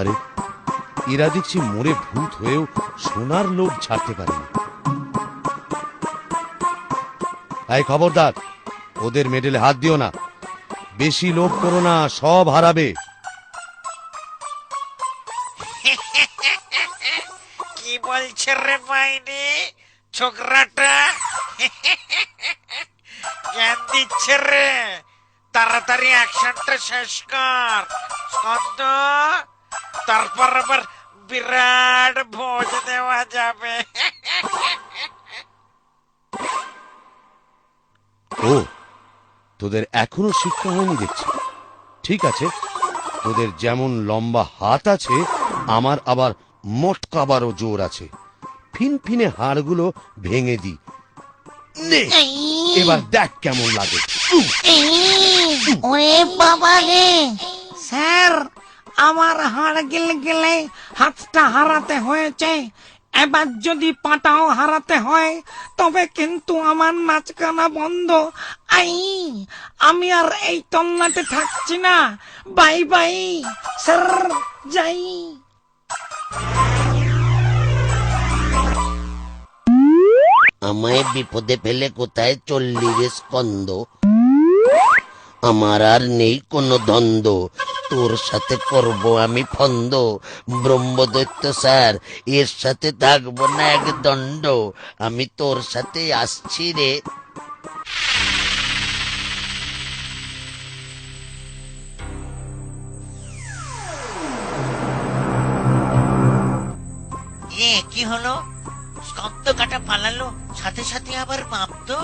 আরে এরা দেখছি মরে ভূত হয়েও সোনার লোভ ছাড়তে পারেনি। এই খবরদার, ওদের মেডেলে হাত দিও না, বেশি লোভ করো না, সব হারাবে। কি বলছে রে বাইরে ছোকরাটা? জ্ঞান দিচ্ছে রে, তাড়াতাড়ি অ্যাকশনটা শেষ কর স্কন্দ, তারপর আবার বিরাট ভোজ দেওয়া যাবে। ও, তোদের এখনো শিক্ষা হয়নি দেখছি। ঠিক আছে, তোদের যেমন লম্বা হাত আছে, আমার আবার মটকাবারও জোর আছে। ফিনফিনে হাড়গুলো ভেঙে দি, নে এবার দেখ কেমন লাগে। ওরে বাবা রে! স্যার, আমার হাড় গেলে হাতটা হারাতে হয়েছে, এবার যদি পাটাও হারাতে হয় তবে কিন্তু আমার নাচগানা বন্ধ। আই, আমি আর এই তল্লাটে থাকছি না। বাই বাই স্যার, যাই। আমায় বিপদে ফেলে কোথায় চললি রে স্কন্দ? আমার আর নেই কোনো দ্বন্দ্ব, তোর সাথে করব আমি ফন্দ। ব্রহ্মদৈত্য স্যার, এর সাথে থাকবো না এক দণ্ড। আমি তোর সাথে আসছি রে। কি হলো? স্কন্দ কাটা পালালো, সাথে সাথে আবার বাপ তো।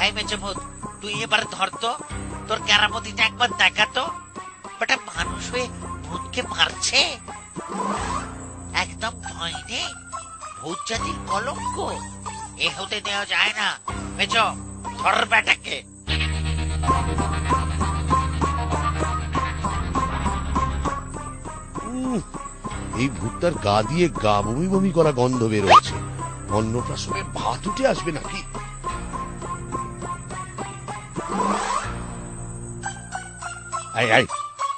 এই মেচে ভূত, তুই এবার ধরতো, তোর কেরামতিটা একবার দেখাতো। বেটা মানুষ হয়ে ভূতকে মারছে, একদম ভয় নেই। ভূত জাতির কলঙ্ক, এ হতে দেওয়া যায় না। মেচ, ধর বেটাকে। এই ভূতটার গা দিয়ে গা বমি বমি করা গন্ধ বেরোচ্ছে। অন্নপ্রাশনে ভাত উঠে আসবে নাকি?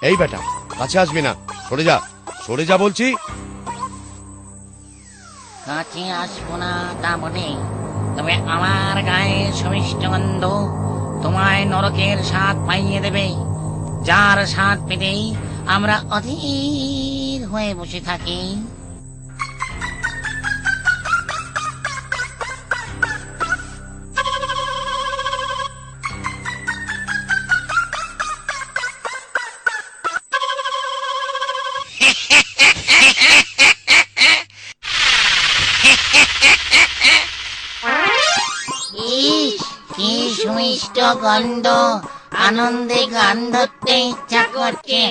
এই বেটা, কাছে আসবি না, সরে যা, সরে যা বলছি। কাছে আসবো না তা বলে, তবে আমার গায়ে সমিষ্ট গন্ধ তোমায় নরকের স্বাদ পাইয়ে দেবে, যার স্বাদ পেতেই আমরা অধীর হয়ে বসে থাকি। কি সুমিষ্ট গন্ধ, আনন্দে গান ধরতে ইচ্ছা করছে।